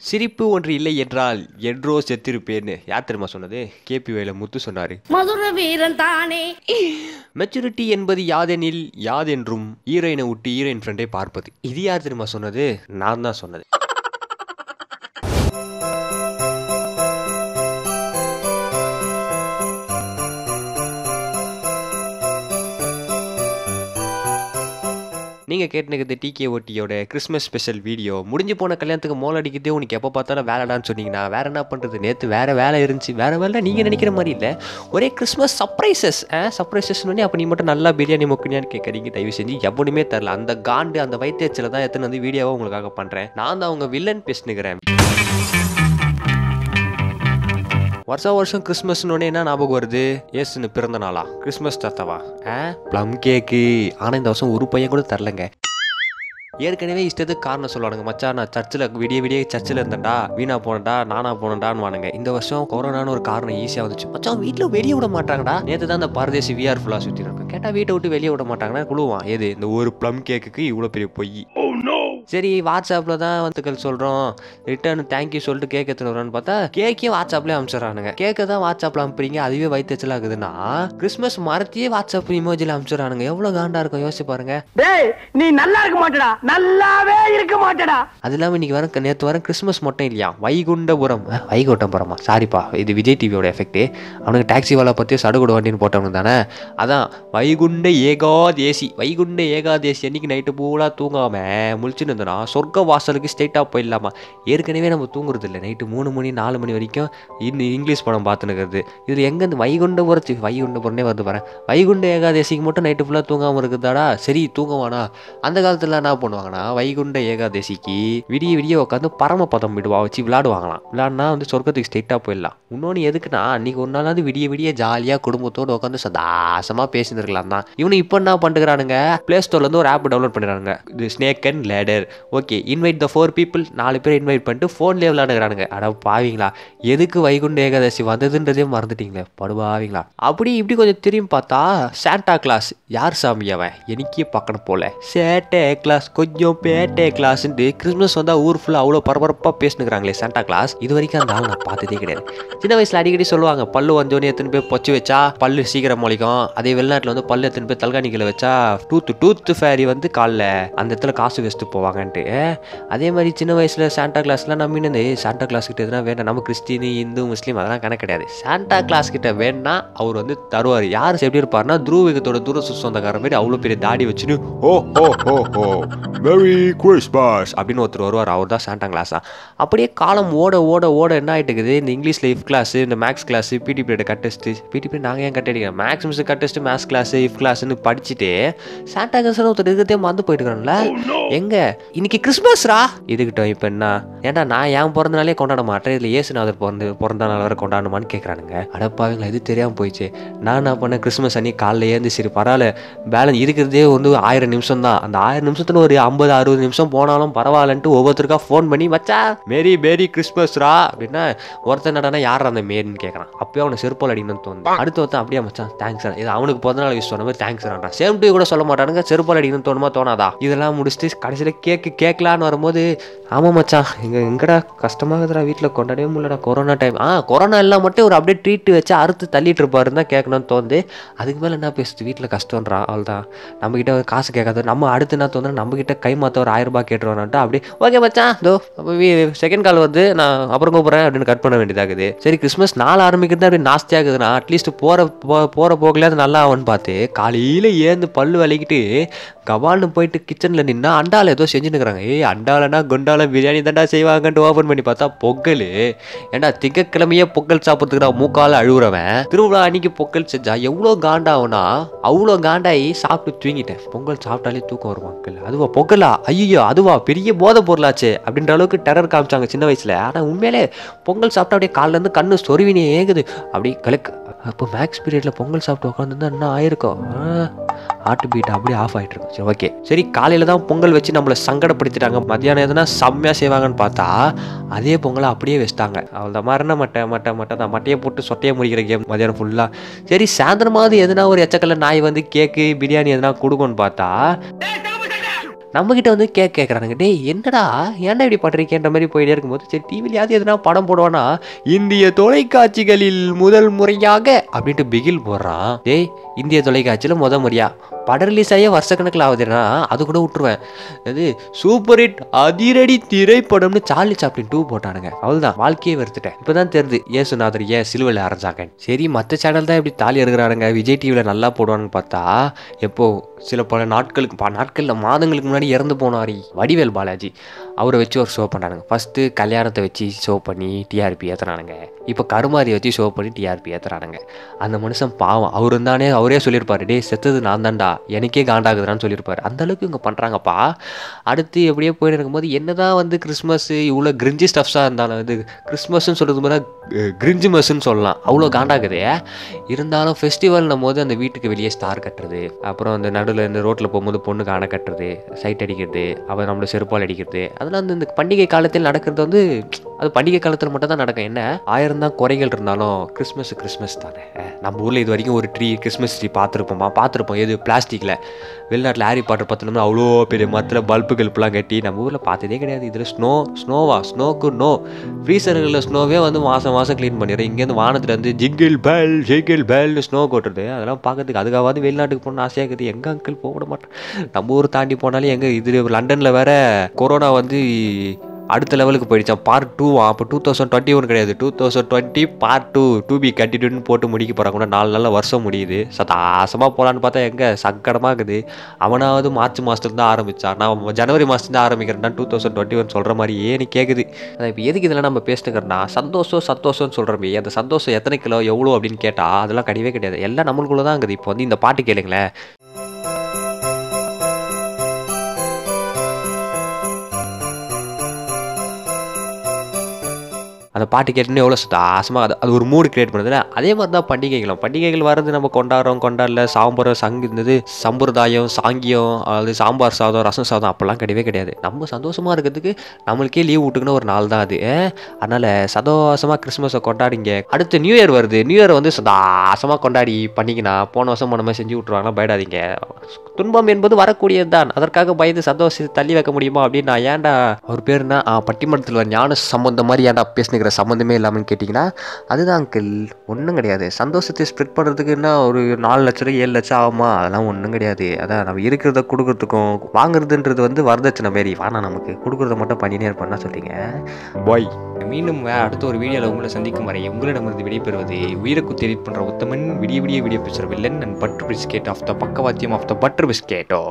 சிரிப்பு ஒன்று இல்லை என்றால் என்றோ செத்திருப்பேன்னு யார் தெரியுமா சொன்னது? கேபி வேல முத்து சொன்னாரு. மதுர வீரன் தானே. மெச்சூரிட்டி என்பது யாதெனில் யாதென்றும் ஹீரோயினை விட்டு ஹீரோயின் ஃப்ரெண்டை பார்ப்பது. இது யார் தெரியுமா சொன்னது? நான் தான் சொன்னது. நீங்கள் கேட்டுனுக்கிறது TKOTயோட கிறிஸ்மஸ் ஸ்பெஷல் வீடியோ. முடிஞ்சு போன கல்யாணத்துக்கு மோல் அடிக்கிறதே உனக்கு எப்போ பார்த்தாலும் வேலைடான்னு சொன்னீங்கன்னா வேறு என்ன பண்ணுறது? நேற்று வேறு வேலை இருந்துச்சு. வேறு வேலை நீங்கள் நினைக்கிற மாதிரி இல்லை. ஒரே கிறிஸ்மஸ் சர்ப்ரைசஸ்னு அப்போ நீ மட்டும் நல்லா பிரியாணி மொக்குனியான்னு கேட்குறீங்க. தயவு செஞ்சு எவனுமே தரல. அந்த காண்டு அந்த வைத்தியச்சில் தான் எத்தனை வந்து வீடியோவாக உங்களுக்காக பண்ணுறேன். நான் தான் அவங்க வில்லன் பேசினுக்கிறேன். வருஷம் கிறிஸ்மஸ்னு என்ன ஞாபகம் வருது? ஏசுன்னு பிறந்த நாளா? கிறிஸ்மஸ் தாத்தாவா? Plum cake. ஆனால் இந்த வருஷம் ஒரு பையன் கூட தரலங்க. ஏற்கனவே இஷ்டத்துக்கு காரணம் சொல்லுவானுங்க. மச்சான் நான் சர்ச்சில் விடிய சர்ச்சில் இருந்தேன்டா, வீணா போனேன்டா, நானா போனேன்டான்னு வானுங்க. இந்த வருஷம் கொரோனான்னு ஒரு காரணம் ஈஸியாக வந்துச்சு. மச்சான் வீட்டில் வெளியே விட மாட்டாங்கடா. நேற்று தான் இந்த பரதேசி VR ஃபுல்லாக சுற்றி இருக்கும். கேட்டால் வீட்டை விட்டு வெளியே விட மாட்டாங்கன்னா குழுவான். எது இந்த ஒரு ப்ளம் கேக்குக்கு இவ்வளோ பெரிய பொய்? சரி, வாட்ஸ்அப்பில் தான் வந்துக்கள் சொல்கிறோம், ரிட்டர்ன் தேங்க்யூ சொல்லிட்டு கேக் எடுத்துன்னு வரோன்னு பார்த்தா கேக்கையும் வாட்ஸ்அப்லேயே அனுப்பிச்சிடறானுங்க. கேக்கை தான் வாட்ஸ்அப்பில் அனுப்புறீங்க, அதுவே வயிற்றுச்சலாக இருக்குதுன்னா கிறிஸ்மஸ் மரத்தையே வாட்ஸ்அப் இமோஜியில் அனுப்பிச்சிடறானுங்க. எவ்வளோ காண்டா இருக்கும் யோசிச்சு பாருங்க. நீ நல்லா இருக்க மாட்டடா, நல்லாவே இருக்க மாட்டடா. அது இல்லாமல் இன்னைக்கு நேற்று வர கிறிஸ்மஸ் மட்டும் இல்லையா, வைகுண்டபுரம் வைகுண்டபுரமா, சாரிப்பா இது விஜய் டிவியோட எஃபெக்ட். அவனுக்கு டாக்ஸி வாழை பற்றி சடுகுடு வண்டின்னு போட்டவனு தானே. அதான் வைகுண்ட ஏகாதேசி. வைகுண்ட ஏகாதேசி அன்னைக்கு நைட்டு பூரா தூங்காமல் முழிச்சுன்னு இருந்தோன்னா சொர்க்க வாசலுக்கு ஸ்ட்ரெயிட்டாக போயிடலாமா. ஏற்கனவே நம்ம தூங்குறது இல்லை. நைட்டு 3 மணி 4 மணி வரைக்கும் இங்கிலீஷ் படம் பார்த்துனுக்கிறது. இதில் எங்கேருந்து வைகுண்டபுரமே வந்து பாரு. வைகுண்ட ஏகாதேசிக்கு மட்டும் நைட்டு ஃபுல்லாக தூங்காமல் இருக்குதாடா. சரி தூங்குவானா? அந்த காலத்தில் என்ன பண்ணுவாங்கன்னா வைகுண்ட ஏகாதேசிக்கு விடிய உட்காந்து பரமபதம் வச்சு விளையாடுவாங்களாம். விளையாடினா வந்து சொர்க்கத்துக்கு ஸ்ட்ரெயிட்டாக போயிடலாம். இன்னொன்று எதுக்குன்னா அன்றைக்கி ஒரு நாளாவது விடிய ஜாலியாக குடும்பத்தோடு உட்காந்து சதாசமாக பேசியிருக்கலாம் தான். இவனு இப்போ என்ன பண்ணுறானுங்க, ப்ளே ஸ்டோர்லேருந்து ஒரு ஆப் டவுன்லோட் பண்ணிடுறாங்க, இது snake and ladder. Okay, invite the 4 people, 4 பேர் இன்வைட் பண்ணிட்டு ஃபோன்லேயே விளையாடுறானுங்க. அட பாவீங்களா, எதுக்கு வைகுண்ட ஏகாதசி வந்ததுன்றதே மறந்துட்டீங்களே படுபாவீங்களா. அப்படி இப்படி கொஞ்சம் திரும்பி பார்த்தா சாண்டா கிளாஸ் யார் சாமி அவன் எனக்கே பார்க்கணும் போல. சேட்டே கிளாஸ் கொஞ்சம் பேட்டே கிளாஸ்ன்ட்டு கிறிஸ்மஸ் வந்தால் ஊர் ஃபுல்லாக அவ்வளோ பரபரப்பாக பேசினுக்கிறாங்களே சாண்டா கிளாஸ். இது வரைக்கும் அந்த ஆள் நான் பார்த்ததே கிடையாது. சின்ன வயசில் அடிக்கடி சொல்லுவாங்க பல்லு வந்தோடனே எத்தனை பேர் பொச்சு வச்சா பல்லு சீக்கிரம் முளைக்கும். அதே வெளிநாட்டில் வந்து பல்லு எத்தனை பேர் தல்காணிகளை வச்சா டூத் ஃபேரி வந்து காலில் அந்த இடத்துல காசு வச்சுட்டு போவாங்கன்ட்டு. அதே மாதிரி சின்ன வயசில் சாண்டா கிளாஸ்லாம் நம்பினது. சாண்டா கிளாஸ் கிட்ட எதுனா வேண்டாம், நம்ம கிறிஸ்டின் இந்து முஸ்லீம் அதெல்லாம் கணக்கு கிடையாது. சாண்டா கிளாஸ் கிட்ட வேணா அவர் வந்து தருவார். யார் எப்படி இருப்பாருன்னா துருவகத்தோட தூர சொந்தக்கார மாதிரி அவ்வளோ பெரிய தாடி வச்சுன்னு மேரி கிறிஸ்மஸ் அப்படின்னு ஒருத்தர் வருவார். அவர் தான் சாண்டா கிளாஸா. அப்படியே காலம் ஓட என்ன ஆகிட்டு இருக்குது. இந்த இங்கிலீஷில் இஃப் கிளாஸ், இந்த maths class, PT period cut test, PT period நாங்கள் ஏன் கட் அடிக்கிறோம், maths miss cut test, maths class, இஃப் கிளாஸ்ன்னு படிச்சுட்டு சாண்டா கிளாஸ் ஒருத்தர் இருக்கிறதே மறந்து போயிட்டு இருக்காங்களா. எங்க இன்னைக்கு கிறிஸ்மஸ்ரா இதுக்கிட்டோம். இப்போ என்ன ஏன்டா நான் ஏன் பிறந்த நாளே கொண்டாட மாட்டேன், இதில் ஏசுநாதர் பிறந்த நாள் வரை கொண்டாடணுமான்னு கேட்குறானுங்க. அடப்பாவீங்களா, இது தெரியாமல் போயிடுச்சு. நான் என்ன பண்ணேன், கிறிஸ்மஸ் அன்னைக்கு காலைல ஏந்து சரி பரவாயில்ல பேலன்ஸ் இருக்கிறதே வந்து 1000 நிமிஷம் தான். அந்த 1000 நிமிஷத்தில் ஒரு 50-60 நிமிஷம் போனாலும் பரவாயில்லன்ட்டு ஒவ்வொருத்தருக்கா ஃபோன் பண்ணி வச்சா மேரி கிறிஸ்மஸ்ரா அப்படின்னா ஒருத்தர் நடனா யார் அந்த மேரின்னு கேட்குறான். அப்பயே அவனை செருப்பால் அடிக்கணும்னு தோணுது. அடுத்து ஒருத்தன் அப்படியே மச்சான் தேங்க்ஸ் இது அவனுக்கு பிறந்த நாள் விஷயம் சொன்ன மாதிரி தேங்க்ஸ்றான்டா. சேம் டூ கூட சொல்ல மாட்டானுங்க, செருப்பால் அடிக்கணும்னு தோணுமா தோணாதா. இதெல்லாம் முடிச்சுட்டு கடைசியில் கேட்கலான்னு வரும்போது ஆமாம் மச்சான் எங்கடா கஷ்டமாகுதுடா, வீட்டில் கொண்டாடவே முடியலடா கொரோனா டைம். கொரோனா எல்லாம் மட்டும் ஒரு அப்படியே ட்ரீட் வச்சு அறுத்து தள்ளிட்டு இருப்பாருன்னு தான் கேட்கணும்னு தோணுது. அதுக்கு மேலே என்ன பேசுது, வீட்டில் கஷ்டம்ன்றா அவ்வளோதான். நம்மக்கிட்ட காசு கேட்காது, நம்ம அடுத்து என்ன தோணுது நம்மக்கிட்ட கை மாற்ற ஒரு 1000 ரூபாய் கேட்டுருவான்ட்டு அப்படியே ஓகே மச்சான் தோ அப்போ செகண்ட் கால் வந்து நான் அப்புறம் கூப்பிட்றேன் அப்படின்னு கட் பண்ண வேண்டியதாகுது. சரி கிறிஸ்மஸ் நாள் ஆரம்பிக்கிறது அப்படி நாஸ்தியாகுதுன்னா அட்லீஸ்ட் போகிற போகலையாவது நல்லா ஆகும்னு பார்த்து காலையில் ஏந்து பல்லு விளக்கிட்டு கவால்னு போயிட்டு கிச்சனில் நின்னா அண்டாவில் ஏதோ செஞ்சுன்னுக்குறாங்க. அண்டாலனா குண்டால பிரியாணி தாண்டா செய்வாங்கன்ட்டு ஓப்பன் பண்ணி பார்த்தா பொங்கல். ஏன்டா திங்கக்கிழமையே பொங்கல் சாப்பிட்றதுக்குடா மூக்கால அழுகுறவன் திருவிழா அன்னைக்கு பொங்கல் செஞ்சா எவ்வளோ காண்டாகும்னா அவ்வளோ காண்டாகி சாப்பிட்டு தூங்கிட்டேன். பொங்கல் சாப்பிட்டாலே தூக்கம் வரும் மக்கள். அதுவா பொங்கலா, ஐயோ அதுவா பெரிய போதை பொருளாச்சு அப்படின்ற அளவுக்கு டெரர் காமிச்சாங்க சின்ன வயசில். ஆனால் உண்மையிலே பொங்கல் சாப்பிட்டா அப்படியே காலிலேருந்து கண்ணு சொருவினே ஏங்குது அப்படியே கலக்கு. அப்போ மேக்ஸ் பீரியடில் பொங்கல் சாப்பிட்டு உட்காந்துருந்தா என்ன ஆயிருக்கும், ஹார்ட் பீட் அப்படியே ஆஃப் ஆகிட்டு இருக்கும். சரி ஓகே சரி காலையில் தான் பொங்கல் வச்சு நம்மளை சங்கடப்படுத்திட்டாங்க. மத்தியானம் எதுனா செம்மையாக செய்வாங்கன்னு பார்த்தா அதே பொங்கலை அப்படியே வச்சுட்டாங்க. அவ்வளோ மரண மட்டையை போட்டு சொட்டையை முடிக்கிற கேம் மத்தியானம் ஃபுல்லாக. சரி சாயந்தரமாவது எதுனா ஒரு எச்சக்கல்ல நாய் வந்து கேக்கு பிரியாணி எதுனா கொடுக்கும்னு பார்த்தா நம்மக்கிட்ட வந்து கேட்குறானுங்க, டேய் என்னடா ஏன்டா இப்படி பண்ணுறீங்கன்ற மாதிரி போயிட்டே இருக்கும்போது சரி டிவிலையாவது எதுனா படம் போடுவானா, இந்திய தொலைக்காட்சிகளில் முதல் முறையாக அப்படின்ட்டு பிகில் போடுறான். டேய் இந்திய தொலைக்காட்சியில் முதல் முறையா படம் ரிலீஸ் ஆகிய வருஷக்கணக்கில் ஆகுதுன்னா அது கூட விட்டுருவேன். அது சூப்பர் ஹிட் அதிரடி திரைப்படம்னு சார்லி சாப்ளின் 2 போட்டானுங்க. அவ்வளோதான், வாழ்க்கையே வெறுத்துட்டேன். இப்போ தான் தெரியுது ஏசுநாதர் ஏன் சிலுவையில் அரைஞ்சாங்க. சரி மற்ற சேனல் தான் இப்படி தாலி இருக்கிறானுங்க, விஜய் டிவியில் நல்லா போடுவான்னு பார்த்தா எப்போ சில பல நாட்களில் மாதங்களுக்கு முன்னாடி இறந்து போனார் வடிவேல் பாலாஜி, அவரை வச்சு ஒரு ஷோ பண்ணானுங்க. ஃபஸ்ட்டு கல்யாணத்தை வச்சு ஷோ பண்ணி டிஆர்பி ஏற்றுறானுங்க. இப்போ கருமாதியை வச்சு ஷோ பண்ணி டிஆர்பி ஏற்றுறானுங்க. அந்த மனுஷன் பாவம், அவர் இருந்தானே அவரே சொல்லியிருப்பாரு, டே செத்தது நான் தான்டா எனக்கே காண்டாகுதுறான்னு சொல்லியிருப்பாரு. அந்தளவுக்கு இவங்க பண்ணுறாங்கப்பா. அடுத்து எப்படியே போயிட்டு இருக்கும்போது என்னதான் வந்து கிறிஸ்மஸ் இவ்வளோ கிரிஞ்சி ஸ்டஃப்ஸாக இருந்தாலும் இது கிறிஸ்மஸ்ன்னு சொல்கிறது போது கிரிஞ்சுமஸ்ன்னு சொல்லலாம், அவ்வளோ காண்டாகுது. இருந்தாலும் ஃபெஸ்டிவல்னும் போது அந்த வீட்டுக்கு வெளியே ஸ்டார் கட்டுறது, அப்புறம் அந்த நடுவில் இந்த ரோட்டில் போகும்போது பொண்ணுக்கு அணை கட்டுறது, சைட் அடிக்கிறது, அவன் நம்மளை செருப்பால் அடிக்கிறது, அதெல்லாம் வந்து இந்த பண்டிகை காலத்தில் நடக்கிறது வந்து அது பண்டிகை காலத்தில் மட்டும் தான் நடக்கும். என்ன 1000 தான் குறைகள் இருந்தாலும் கிறிஸ்மஸ் தானே. நம்ம ஊரில் இது வரைக்கும் ஒரு கிறிஸ்மஸ் ட்ரீ பார்த்துருப்போம் எது பிளாஸ்டிக்கில். வெளிநாட்டில் ஹாரி பாட்டர் பார்த்தோம்னா அவ்வளோ பெரிய மரத்தில் பல்பு கல்ப்புலாம் கட்டி நம்ம ஊரில் பார்த்ததே கிடையாது. இதில் ஸ்னோக்கு நோ ஃப்ரீசர்களில் ஸ்னோவே வந்து மாதம் க்ளீன் பண்ணிடுறோம். இங்கேருந்து வானத்தில் வந்து ஜிங்கிள் பெல்னு ஸ்னோ கொட்டுறது, அதெல்லாம் பார்க்கறதுக்கு அதுக்காவது வெளிநாட்டுக்கு போகணும்னு ஆசையாக இருக்குது. எங்கள் அங்கிள் போக மாட்டேன். நம்ம ஊர் தாண்டி போனாலே எங்கே இது லண்டனில் வேற கொரோனா வந்து அடுத்த லெவலுக்கு போயிடுச்சான். பார்ட் 2 அப்போ 2021 கிடையாது, 2020 பார்ட் 2 பி கட்டிட்டுன்னு போட்டு முடிக்க போகிறாங்க. கூட 4 நாளில் வருஷம் முடியுது. சதாசமாக போகலான்னு பார்த்தா எங்கே சங்கடமாக இருக்குது. அவனாவது மார்ச் மாதத்துல தான் ஆரம்பித்தான், நான் ஜனவரி மாதத்துலேருந்து ஆரம்பிக்கிறேன்னா 2021 சொல்கிற மாதிரி ஏன்னு கேட்குது. அதான் இப்போ எதுக்கு இதெல்லாம் நம்ம பேசிட்டுக்கிறோன்னா சந்தோஷம்னு சொல்கிறோமே, அந்த சந்தோஷம் எத்தனை கிலோ எவ்வளோ அப்படின்னு கேட்டால் அதெல்லாம் கிடையவே கிடையாது. எல்லாம் நம்மளுக்குள்ளே தான் இருக்குது. இப்போ வந்து இந்த பாட்டு கேளுங்களேன். அந்த பாட்டு கேட்டுன்னு எவ்வளோ சுத்தாசமாக அது ஒரு மூடு கிரியேட் பண்ணுதுல. அதே மாதிரி தான் பண்டிகைகள் வர்றது நம்ம கொண்டாடல சாம்பாரம் இருந்தது சம்பிரதாயம் சாங்கியம், அது சாம்பார் சாதம் ரசம் சாதம் அப்போல்லாம் கிடையாது. நம்ம சந்தோஷமாக இருக்கிறதுக்கு நம்மளுக்கே லீவ் விட்டுக்குன்னு ஒரு நாள் தான் அது. அதனால் சந்தோஷமாக கிறிஸ்மஸை கொண்டாடிங்க. அடுத்து நியூ இயர் வருது. நியூ இயர் வந்து சந்தோஷமாக கொண்டாடி பண்ணிங்கன்னா போன வருஷம் நம்ம செஞ்சு விட்ருவாங்கன்னா பயடாதீங்க. துன்பம் என்பது வரக்கூடியது தான், அதற்காக பயந்து சந்தோஷத்தை தள்ளி வைக்க முடியுமா அப்படின்னு நான் ஏன்டா அவர் பேருனா பட்டிமன்றத்தில் ஞான சம்பந்தம் மாதிரி ஏன்டா பேசுனேன் சம்மந்தமே இல்லாமல் கேட்டிங்கன்னா அதுதான் அங்கிள், ஒன்றும் கிடையாது. சந்தோஷத்தை ஸ்ப்ரெட் பண்ணுறதுக்குன்னா ஒரு 4 லட்சம் 7 லட்சம் ஆகுமா, அதெல்லாம் ஒன்றும் கிடையாது. அதான் நம்ம இருக்கிறத கொடுக்குறதுக்கும் வாங்குறதுன்றது வந்து வரதட்சணை மாரி, வேணாம் நமக்கு கொடுக்குறத மட்டும் பண்ணினே இருப்பேன்னா சொல்லிங்க பாய். மீண்டும் அடுத்த ஒரு வீடியோவில் உங்களை சந்திக்கும் வரை உங்களிடமிருந்து விடைபெறுவது உயிருக்கு எடிட் பண்ணுற உத்தமன், விடிய பேசுகிற villain and butter biscuit of the பக்கவாத்தியம் ஆஃப் த பட்டர் பிஸ்கெட்டோ.